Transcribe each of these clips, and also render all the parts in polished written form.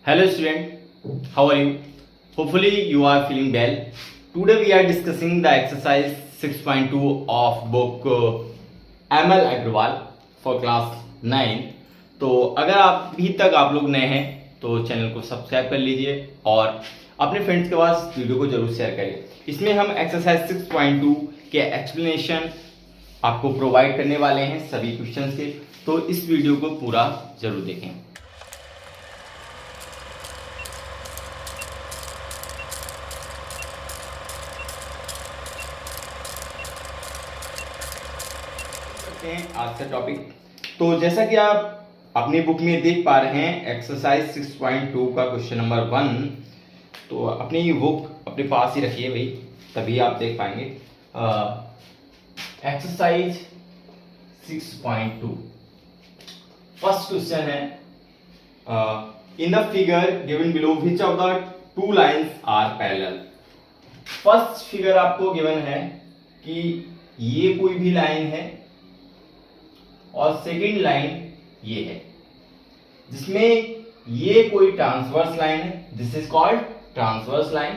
Hello student, how are you? Hopefully you are feeling well. Today we are discussing the exercise 6.2 of book ML Agrawal for class 9. तो अगर अभी तक आप लोग नए हैं तो चैनल को सब्सक्राइब कर लीजिए और अपने फ्रेंड्स के पास वीडियो को जरूर शेयर करिए। इसमें हम एक्सरसाइज 6.2 के एक्सप्लेनेशन आपको प्रोवाइड करने वाले हैं सभी क्वेश्चंस के, तो इस वीडियो को पूरा जरूर देखें। आज का टॉपिक, तो जैसा कि आप अपनी बुक में देख पा रहे हैं एक्सरसाइज 6.2 का क्वेश्चन नंबर 1, तो अपनी बुक अपने पास ही रखिए भाई, तभी आप देख पाएंगे। एक्सरसाइज 6.2 फर्स्ट क्वेश्चन है, in the figure given below which of the two lines are parallel. First figure आपको गिवन है कि ये कोई भी लाइन है और सेकेंड लाइन ये है, जिसमें ये कोई ट्रांसवर्स लाइन है, this is called transverse line.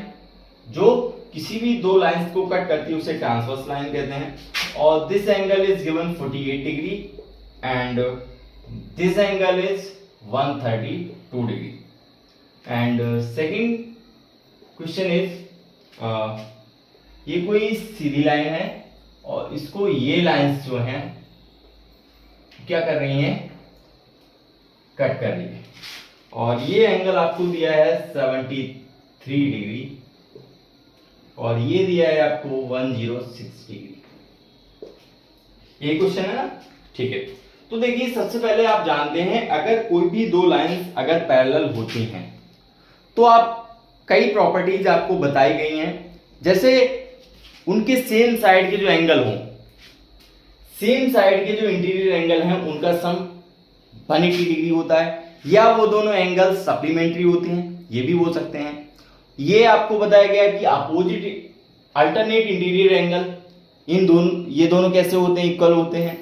जो किसी भी दो लाइंस को कट करती है उसे ट्रांसवर्स लाइन कहते हैं। और this angle is given 48 degree and this angle is 132 degree. And second question is ये कोई सीधी लाइन है और इसको ये लाइंस जो हैं क्या कर रही हैं, कट कर रही है। और ये एंगल आपको दिया है 73 डिग्री और ये दिया है आपको 106 डिग्री। ये क्वेश्चन है ना, ठीक है। तो देखिए सबसे पहले आप जानते हैं अगर कोई भी दो लाइंस अगर पैरेलल होती हैं तो आप कई प्रॉपर्टीज आपको बताई गई हैं, जैसे उनके सेम साइड के जो एंगल हों, सेम साइड के जो इंटीरियर एंगल हैं उनका सम 180 डिग्री होता है, या वो दोनों एंगल सप्लीमेंट्री होते हैं, ये भी हो सकते हैं। ये आपको बताया गया कि अपोजिट अल्टरनेट इंटीरियर एंगल ये दोनों कैसे होते हैं, इक्वल होते हैं।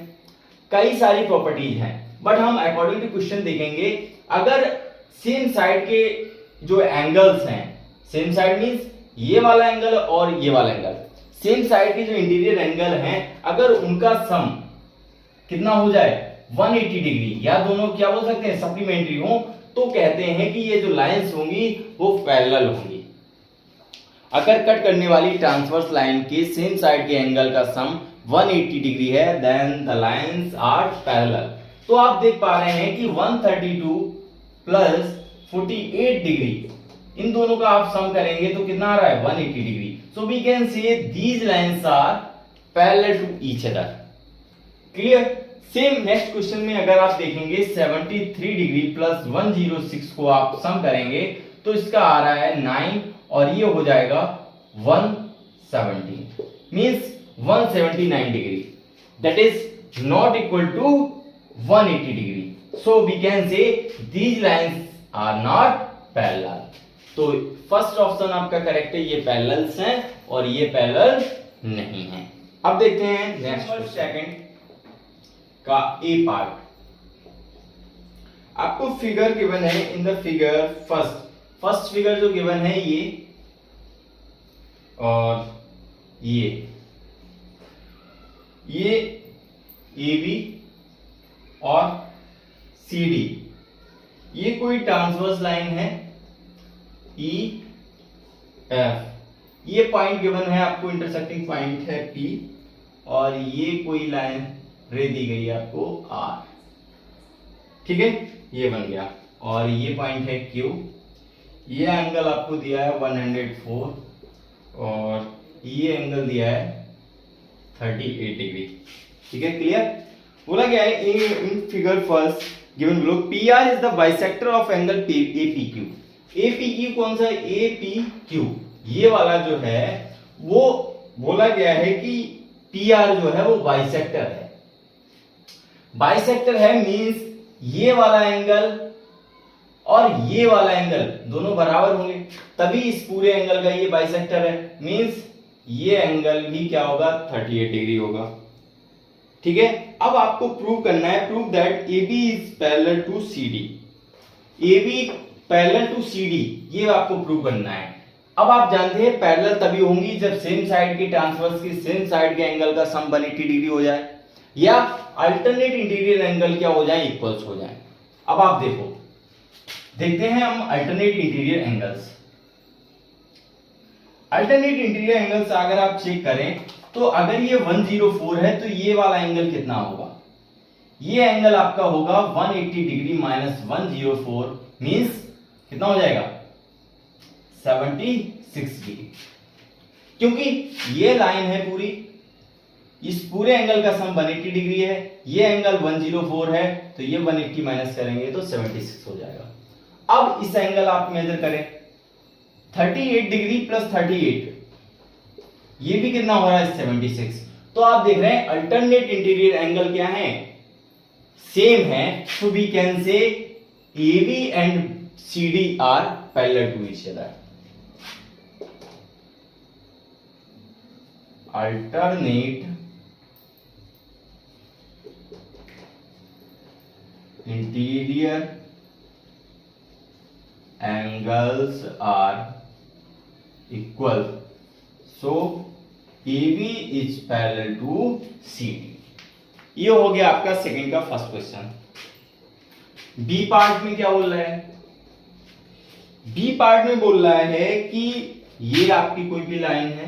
कई सारी प्रॉपर्टीज हैं, बट हम अकॉर्डिंग टू क्वेश्चन देखेंगे अगर सेम साइड के जो एंगल्स हैं, सेम साइड मींस ये वाला एंगल और ये वाला एंगल, सेम साइड के जो इंटीरियर एंगल हैं अगर उनका सम कितना हो जाए 180 डिग्री, या दोनों क्या बोल सकते हैं सप्लीमेंट्री हो, तो कहते हैं कि ये जो लाइंस होंगी वो पैरेलल होंगी। अगर कट करने वाली ट्रांसवर्स लाइन के सेम साइड के एंगल का सम 180 डिग्री है then the lines are parallel. तो आप देख पा रहे हैं कि 132 प्लस 48 डिग्री, इन दोनों का आप सम करेंगे तो कितना आ रहा है 180 degree. So we can say these lines are parallel to each other. Clear? Same next question में अगर आप देखेंगे 73 डिग्री प्लस 106 को आप सम करेंगे तो इसका आ रहा है 9 और ये हो जाएगा 170 means 179 degree, that is not equal to 180 degree. So we can say these lines are not parallel. तो फर्स्ट ऑप्शन आपका करेक्ट है, ये पैरेलल्स हैं और ये पैरेलल नहीं है। अब देखते हैं नेक्स्ट सेकंड का ए पार्ट। आपको फिगर गिवन है, in the figure first figure जो गिवन है ये और ये ए बी और सी डी, ये कोई ट्रांसवर्स लाइन है ई एफ, ये पॉइंट गिवन है आपको, इंटरसेक्टिंग पॉइंट है पी, और ये कोई लाइन रे दी गई है आपको आर, ठीक है, ये बन गया। और ये पॉइंट है क्यू, ये एंगल आपको दिया है 104 और ये एंगल दिया है 38 डिग्री, ठीक है, क्लियर। बोला गया है in figure first given below P R is the bisector of angle A P Q. A P Q कौन सा है, ए पी क्यू, ये वाला जो है वो बोला गया है कि पी आर जो है वो बाइसेक्टर है। बाइसेक्टर है मींस ये वाला एंगल और ये वाला एंगल दोनों बराबर होंगे, तभी इस पूरे एंगल का ये बाइसेक्टर है, मींस ये एंगल भी क्या होगा 38 डिग्री होगा, ठीक है। अब आपको प्रूव करना है, prove that A B is parallel to C D. A B parallel to CD, ये आपको प्रूव करना है। अब आप जानते हैं पैरेलल तभी होंगी जब सेम साइड की ट्रांसवर्स की सेम साइड के एंगल का सम 180 डिग्री हो जाए या अल्टरनेट इंटीरियर एंगल क्या हो जाए, इक्वल्स हो जाए। अब आप देखते हैं हम alternate interior angles. Alternate interior angles अगर आप चेक करें तो अगर ये 104 है तो ये वाला एंगल कितना होगा, ये एंगल आपका होगा 180 डिग्री माइनस 104 मींस कितना हो जाएगा 76 डिग्री, क्योंकि ये लाइन है पूरी, इस पूरे एंगल का सम 180 डिग्री है, ये एंगल 104 है तो ये 180 माइनस करेंगे तो 76 हो जाएगा। अब इस एंगल आप मेजर करें 38 डिग्री प्लस 38, ये भी कितना हो रहा है 76। तो आप देख रहे हैं अल्टरनेट इंटीरियर एंगल क्या है, सेम है। So we can say AB and CD are parallel to each other. Alternate interior angles are equal, so AB is parallel to CD। ये हो गया आपका सेकंड का फर्स्ट क्वेश्चन। बी पार्ट में क्या बोल रहा है, बी पार्ट में बोल रहा है कि ये आपकी कोई भी लाइन है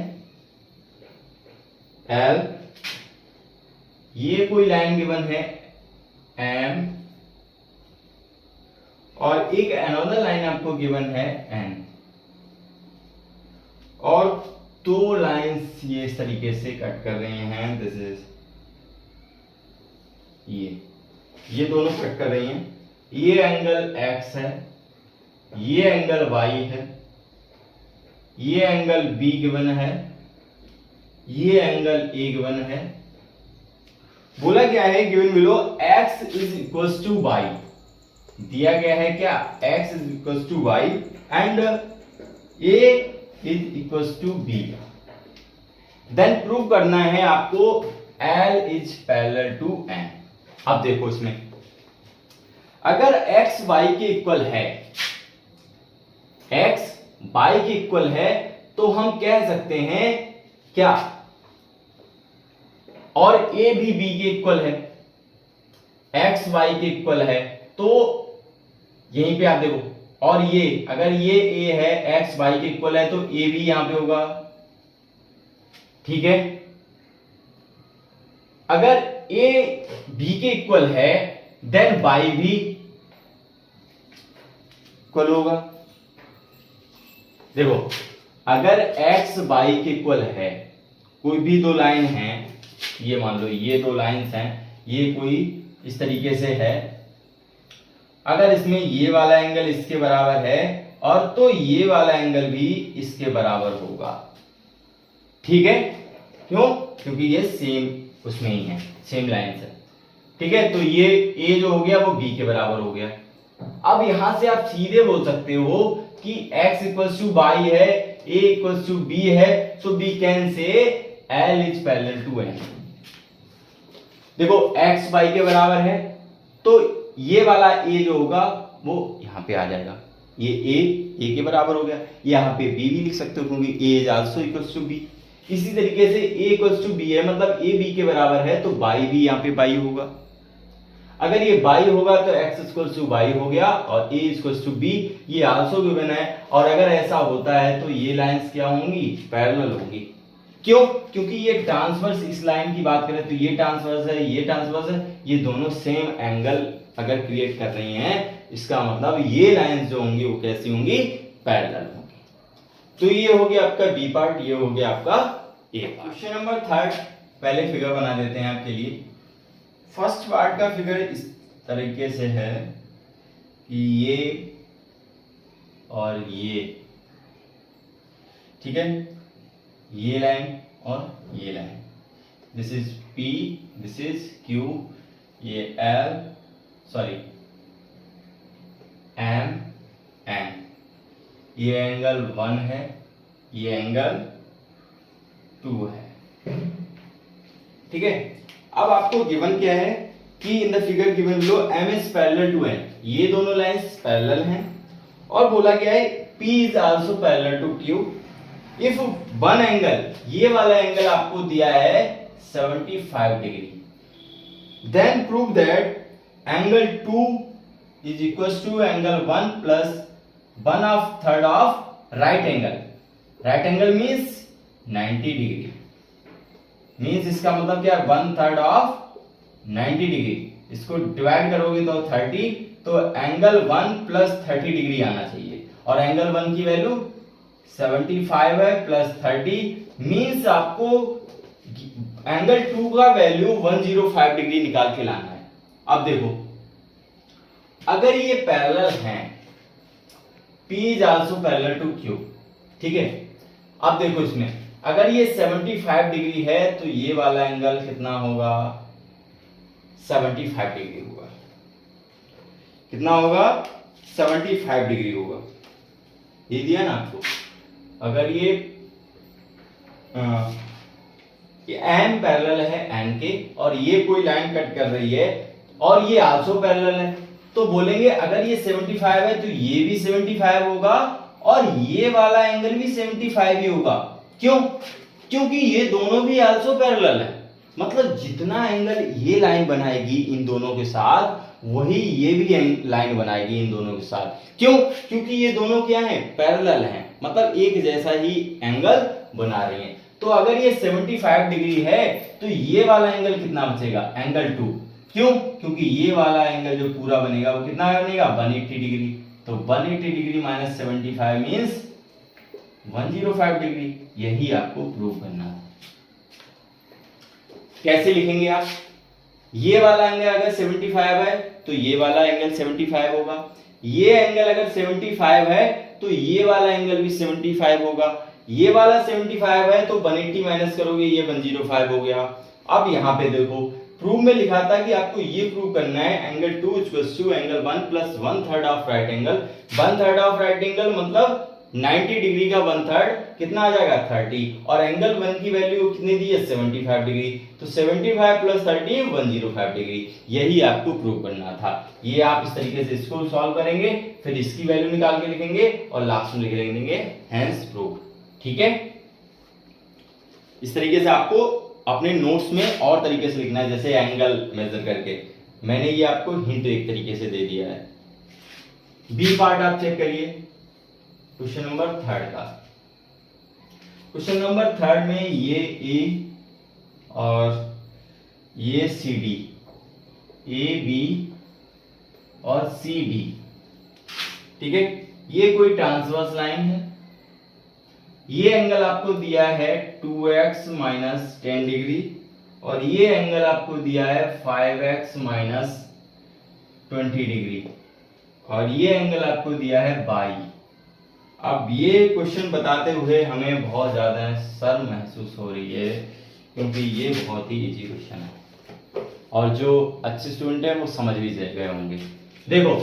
L, ये कोई लाइन गिवन है M, और एक अनदर लाइन आपको गिवन है N, और दो लाइंस ये इस तरीके से कट कर रहे हैं, दिस इज ये दोनों कट कर रही हैं। ये एंगल X है, ये एंगल Y है, ये एंगल B गिवन है, ये एंगल A गिवन है। बोला क्या है given below X is equals to Y, दिया गया है क्या x is equals to y and a is equals to b। Then prove करना है आपको L is parallel to N। अब देखो इसमें अगर x y के इक्वल है, x y के इक्वल है तो हम कह सकते हैं क्या, और a भी b के इक्वल है, x y के इक्वल है तो यहीं पे आप देखो, और ये अगर ये a है x y के इक्वल है तो a भी यहां पे होगा, ठीक है। अगर a b के इक्वल है देन y भी इक्वल होगा। देखो अगर x y के इक्वल है, कोई भी दो लाइन है, ये मान लो ये दो लाइंस हैं, ये कोई इस तरीके से है, अगर इसमें ये वाला एंगल इसके बराबर है और तो ये वाला एंगल भी इसके बराबर होगा, ठीक है। क्यों, क्योंकि ये सेम उसमें ही है, सेम लाइन है, ठीक है। तो ये a जो हो गया वो b के बराबर हो गया। अब यहां से आप सीधे बोल सकते हो कि x इक्वल्स टू y है, a इक्वल्स टू b है, so we can say L is parallel to N। देखो x y के बराबर है तो ये वाला a जो होगा वो यहां पे आ जाएगा, ये a के बराबर हो गया, यहां पे b भी लिख सकते हो क्योंकि a is also equals to b। इसी तरीके से a इक्वल्स टू b है मतलब a b के बराबर है तो y भी यहां पे y होगा। अगर ये y होगा तो x इक्वल्स टू y हो गया और a इक्वल्स टू b, ये आल्सो गिवन है। और अगर ऐसा होता है तो ये लाइंस क्या होंगी, पैरेलल होंगी। क्यों, क्योंकि ये ट्रांसवर्स, इस लाइन की बात करें तो ये ट्रांसवर्स है, ये ट्रांसवर्स है, ये दोनों सेम एंगल अगर क्रिएट कर रही हैं, इसका मतलब ये लाइंस जो होंगी वो कैसी होंगी, पैरेलल होंगी। तो ये हो गया आपका बी पार्ट, ये हो गया आपका ए पार्ट। क्वेश्चन नंबर थर्ड, पहले फिगर बना देते हैं आपके लिए। फर्स्ट पार्ट का फिगर इस तरीके से है कि ये और ये, ठीक है, ये लाइन और ये line, this is P, this is Q, ये L, सॉरी M, N, ये एंगल 1 है, ये एंगल 2 है, ठीक है। अब आपको गिवन क्या है कि in the figure given below M is parallel to N, ये दोनों लाइंस पैरेलल हैं और बोला गया है P is also parallel to Q if one angle, ये वाला एंगल आपको दिया है 75 degree, then prove that angle 2 is equal to angle 1 plus 1/3 of right angle. Right angle means 90 degree, means इसका मतलब क्या है 1/3 ऑफ 90 डिग्री। इसको डिवाइड करोगे तो 30, तो एंगल 1 प्लस 30 डिग्री आना चाहिए, और एंगल 1 की वैल्यू 75 है प्लस 30, मीन्स आपको एंगल 2 का वैल्यू 105 डिग्री निकाल के लाना है। अब देखो अगर ये पैरेलल हैं, P is also parallel to Q, ठीक है। अब देखो इसमें अगर ये 75 डिग्री है तो ये वाला एंगल कितना होगा, 75 डिग्री होगा। कितना होगा, 75 डिग्री होगा। ये दिया ना आपको, अगर ये n पैरेलल है n के, और ये कोई लाइन कट कर रही है और ये आल्सो पैरेलल है, तो बोलेंगे अगर ये 75 है तो ये भी 75 होगा और ये वाला एंगल भी 75 ही होगा। क्यों? क्योंकि ये दोनों भी आल्सो पैरेलल है, मतलब जितना एंगल ये लाइन बनाएगी इन दोनों के साथ, वही ये भी लाइन बनाएगी इन दोनों के साथ। क्यों? क्योंकि ये दोनों क्या हैं, पैरेलल हैं, मतलब एक जैसा ही एंगल बना रही हैं। तो अगर ये 75 डिग्री है तो ये वाला एंगल कितना बचेगा, एंगल 2। क्यों? क्योंकि ये वाला एंगल जो पूरा बनेगा वो कितना बनेगा, 180 डिग्री। तो 180 डिग्री माइनस 75 मीन्स 105 डिग्री। यही आपको प्रूव करना है। कैसे लिखेंगे आप, ये वाला एंगल अगर 75 है तो ये वाला एंगल 75 होगा, ये एंगल अगर 75 है तो ये वाला एंगल भी 75 होगा, ये वाला 75 है तो 180 माइनस करोगे ये 105 हो गया। अब यहाँ पे देखो प्रूव में लिखा था कि आपको ये प्रूव करना है angle 2 equals to angle 1 plus 1/3 of right angle. 1/3 of right angle मतलब 90 डिग्री का 1/3 कितना आ जाएगा, 30, और एंगल 1 की वैल्यू कितनी दी है, 75 डिग्री। तो 75 प्लस 30 105 डिग्री। यही आपको प्रूव करना था। ये आप इस तरीके से इसको सॉल्व करेंगे, फिर इसकी वैल्यू निकाल के लिखेंगे और लास्ट में लिख देंगे हेंस प्रूव। ठीक है, इस तरीके से आपको अपने नोट्स में और तरीके से लिखना है, जैसे एंगल मेजर करके। मैंने ये आपको हिंट एक तरीके से दे दिया है। बी पार्ट आप चेक करिए, क्वेश्चन नंबर 3 का। क्वेश्चन नंबर 3 में ये ए और ये सी डी, ए बी और सी डी, ठीक है। ये कोई ट्रांसवर्स लाइन है। ये एंगल आपको दिया है 2x माइनस 10 डिग्री और ये एंगल आपको दिया है 5x माइनस 20 डिग्री और ये एंगल आपको दिया है 22। अब ये क्वेश्चन बताते हुए हमें बहुत ज्यादा शर्म महसूस हो रही है, क्योंकि ये बहुत ही इजी क्वेश्चन है और जो अच्छे स्टूडेंट हैं वो समझ भी गए होंगे। देखो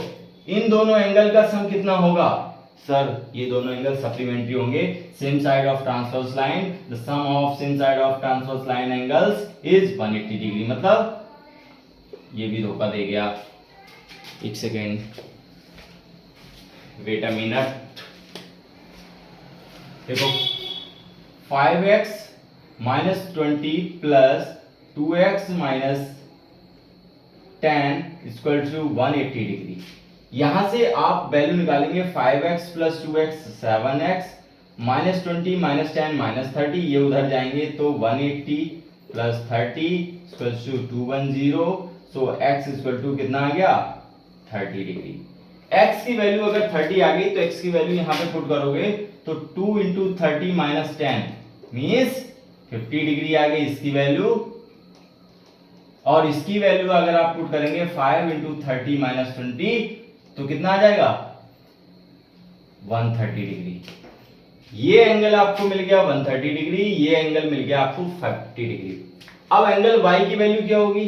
इन दोनों एंगल का सम कितना होगा सर, ये दोनों एंगल सप्लीमेंट्री होंगे। Same side of transverse line, the sum of same side of transverse line angles is 180 degree. मतलब ये भी धोखा दे गया। एक सेकेंड, वेट अ मिनट। देखो 5x minus 20 plus 2x minus 10 equal to 180 degree. यहां से आप वैल्यू निकालेंगे 5x plus 2x 7x minus 20 minus 10 minus 30, ये उधर जाएंगे तो 180 plus 30 equal to 210। So x equal to कितना आ गया 30 डिग्री। x की वैल्यू अगर 30 आ गई तो x की वैल्यू यहां पे पुट करोगे तो 2 इंटू 30 माइनस 10 मीन्स 50 डिग्री आ गई इसकी वैल्यू। और इसकी वैल्यू अगर आप पुट करेंगे 5 इंटू 30 माइनस 20 तो कितना आ जाएगा 130 डिग्री। ये एंगल आपको मिल गया 130 डिग्री, ये एंगल मिल गया आपको 50 डिग्री। अब एंगल y की वैल्यू क्या होगी,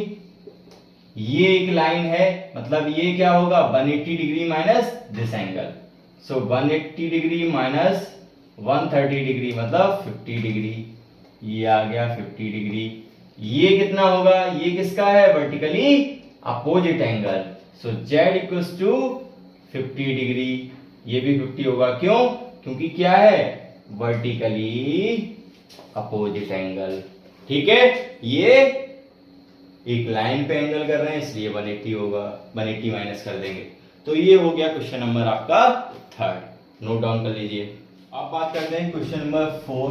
ये एक लाइन है मतलब ये क्या होगा 180 degree minus this angle. So 180 degree minus 130 degree मतलब 50 डिग्री। ये आ गया 50 डिग्री। ये कितना होगा, ये किसका है vertically opposite angle. So z equals to 50 degree ये भी 50 होगा। क्यों? क्योंकि क्या है, वर्टिकली अपोजिट एंगल। ठीक है, ये एक लाइन पे एंगल कर रहे हैं इसलिए 180 होगा, 180 माइनस कर देंगे। तो ये हो गया क्वेश्चन नंबर आपका थर्ड, नोट डाउन कर लीजिए। अब बात करते हैं क्वेश्चन नंबर 4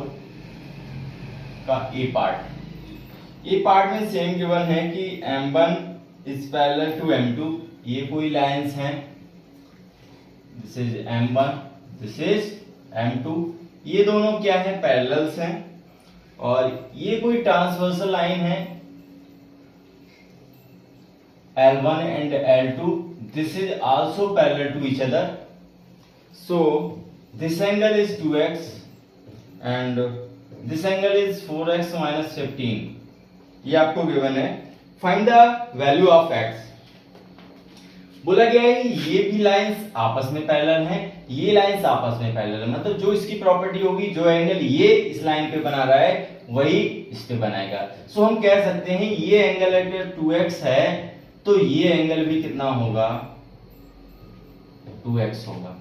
का ए पार्ट। ए पार्ट में सेम गिवन है कि M1 is parallel to M2, ये कोई लाइंस हैं, this is M1, this is M2, ये दोनों क्या है, पैरेलल्स हैं, और ये कोई ट्रांसवर्सल लाइन है L1 and L2, this is also parallel to each other, so this angle is 2x and this angle is 4x minus 15, ये आपको गिवन है। Find the value of x। बोला गया है ये भी लाइंस आपस में पैरेलल हैं, ये लाइंस आपस में पैरेलल है, मतलब जो इसकी प्रॉपर्टी होगी, जो एंगल ये इस लाइन पे बना रहा है वही इस पे बनाएगा। सो हम कह सकते हैं ये एंगल अगर 2x है तो ये एंगल भी कितना होगा, 2x होगा।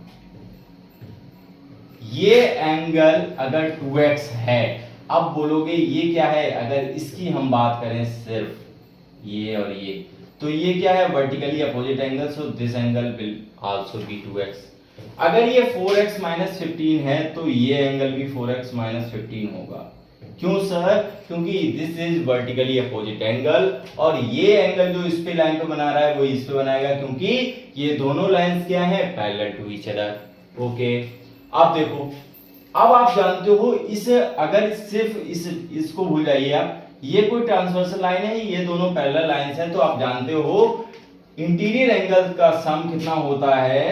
ये एंगल अगर 2x है, अब बोलोगे ये क्या है, अगर इसकी हम बात करें सिर्फ ये और ये, तो ये क्या है, vertically opposite angle, so this angle will also be 2x। अगर ये 4x माइनस 15 है तो ये एंगल भी 4x माइनस 15 होगा। क्यों सर? क्योंकि this is vertically opposite angle, और ये एंगल जो इस पे लाइन पे बना रहा है वो इस पे बनाएगा, क्योंकि ये दोनों लाइंस क्या है, parallel to each other. Okay, अब देखो, अब आप जानते हो इस, अगर सिर्फ इसको भूल जाइए आप, ये कोई ट्रांसवर्सल लाइन है, ये दोनों पैरेलल लाइंस हैं, तो आप जानते हो इंटीरियर एंगल का सम कितना होता है,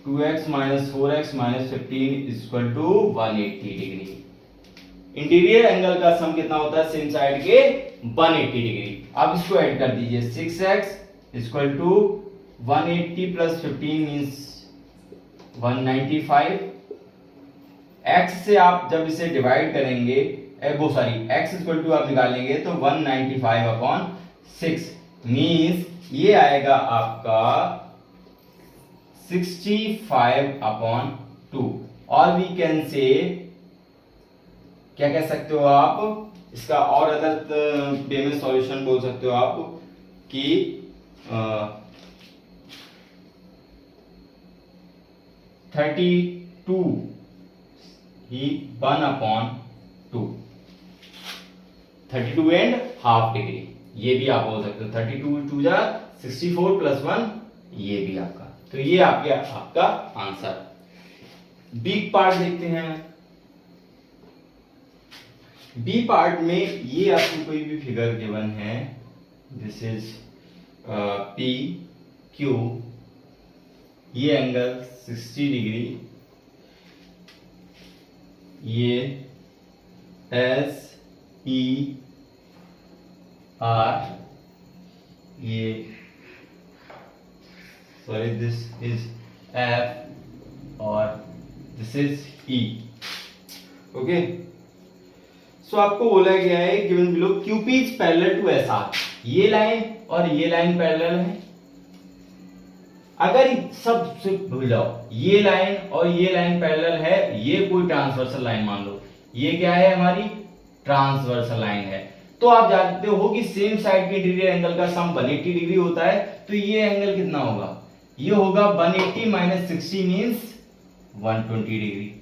2x minus 4x minus 15 equal to 180 degree. Interior angle का सम कितना होता है सेम साइड के, 180 डिग्री। अब इसको ऐड कर दीजिए, 6x equal to 180 plus 15 means 195। x से आप जब इसे डिवाइड करेंगे, x इक्वल टू आप निकालेंगे तो 195 अपॉन 6 मींस ये आएगा आपका 65 अपॉन 2। और वी कैन से, क्या कह सकते हो आप, इसका और अदर वे में सॉल्यूशन बोल सकते हो आप कि 32 ही 1 अपॉन 2, 32 एंड हाफ डिग्री, ये भी आप बोल सकते हो। 32 टू जा 64 प्लस 1, ये भी आपका, तो ये आपका आंसर। बी पार्ट देखते हैं। बी पार्ट में ये आपको कोई भी फिगर गिवन है, दिस इज पी क्यू, ये एंगल 60 डिग्री, ये एस ई आर, ये सॉरी दिस इज एफ और this is E. Okay, so आपको बोला गया है given below QP is parallel to S R, ये लाइन और ये लाइन पैरेलल है। अगर सब सिर्फ भूल जाओ, ये लाइन और ये लाइन पैरेलल है, ये कोई ट्रांसवर्सल लाइन मान लो, ये क्या है, हमारी ट्रांसवर्सल लाइन है, तो आप जानते हो कि सेम साइड के इंटीरियर एंगल का सम 180 डिग्री होता है, तो ये एंगल कितना होगा, ये होगा 180 माइनस 60 मींस 120 डिग्री।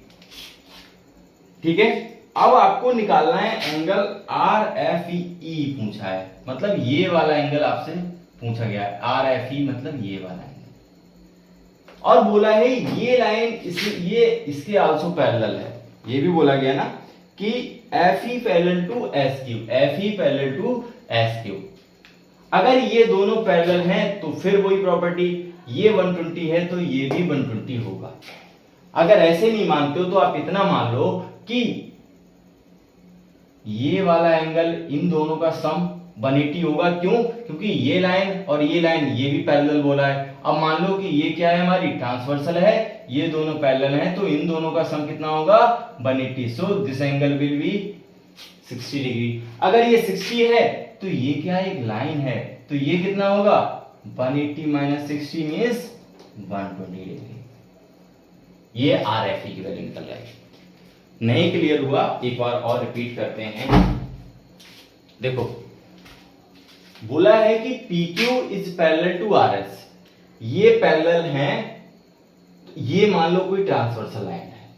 ठीक है, अब आपको निकालना है एंगल आर एफ ई, पूछा है, मतलब ये वाला एंगल आपसे पूछा गया है, आर एफ ई मतलब ये वाला एंगल, और बोला है ये लाइन ये इसके आल्सो पैरेलल है, ये भी बोला गया ना कि F E parallel to S Q, F E parallel to S Q. अगर ये दोनों पैरेलल हैं तो फिर वही प्रॉपर्टी, ये 120 है तो ये भी 120 होगा। अगर ऐसे नहीं मानते हो तो आप इतना मान लो कि ये वाला एंगल इन दोनों का सम 180 होगा। क्यों? क्योंकि ये लाइन और ये लाइन ये भी पैरेलल बोला है। अब मान लो कि ये क्या है, हमारी ट्रांसवर्सल है, ये दोनों पैरेलल हैं, तो इन दोनों का सम कितना होगा 180। So this angle will be 60 degree. अगर ये 60 है तो ये क्या है, एक लाइन है, तो ये कितना होगा 180 माइनस 60 मींस 120 डिग्री। ये RFE की वैल्यू निकल जाएगी। नहीं क्लियर हुआ, एक बार और रिपीट करते हैं। देखो बोला है कि PQ is parallel to RS, ये पैरेलल है, ये मान लो कोई ट्रांसवर्सल लाइन है।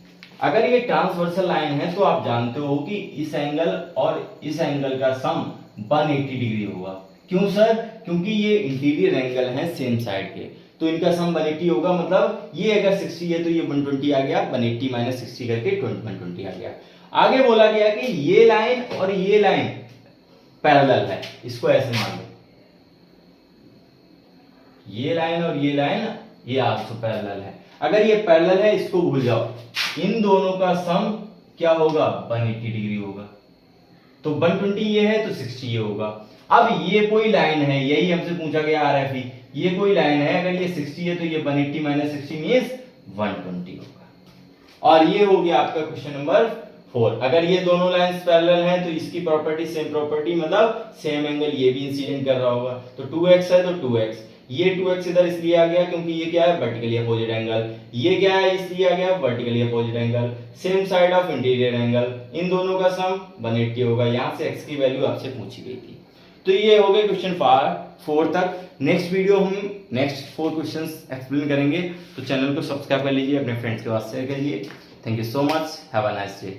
अगर ये ट्रांसवर्सल लाइन है तो आप जानते हो कि इस एंगल और इस एंगल का सम 180 डिग्री होगा। क्यों सर? क्योंकि ये इंटीरियर एंगल है सेम साइड के, तो इनका सम 180 होगा। मतलब ये अगर 60 है तो ये 120 आ गया, 180 माइनस 60 करके 120 आ गया। आगे बोला गया कि ये लाइन और ये लाइन पैरेलल है, इसको ऐसे मान लो, ये लाइन और ये लाइन ये आल्सो पैरेलल है। अगर ये पैरेलल है इसको भूल जाओ, इन दोनों का सम क्या होगा? 180 डिग्री होगा। तो 120 ये है तो 60 ये होगा। अब ये कोई लाइन है, यही हमसे पूछा गया RFE, ये कोई लाइन है, अगर ये 60 है तो ये 180 माइनस 60 मींस 120 होगा। और ये हो गया आपका क्वेश्चन नंबर 4। अगर ये दोनों लाइंस पैरेलल हैं तो इसकी प्रॉपर्टी सेम प्रॉपर्टी, मतलब सेम एंगल ये भी इंसिडेंट कर रहा होगा। तो 2x है तो 2x, ये 2x इधर इसलिए आ गया क्योंकि ये क्या है? Vertically opposite angle. ये क्या है? इसलिए आ गया vertically opposite angle, same side of interior angle. इन दोनों का सम 180 होगा। यहां से x की वैल्यू आपसे पूछी गई थी। तो ये हो गए क्वेश्चन 4 तक। नेक्स्ट वीडियो हम नेक्स्ट 4 क्वेश्चंस एक्सप्लेन करेंगे। तो चैनल को सब्सक्राइब कर लीजिए, अपने फ्रेंड्स के पास शेयर करिए। Thank you so much, have a nice day.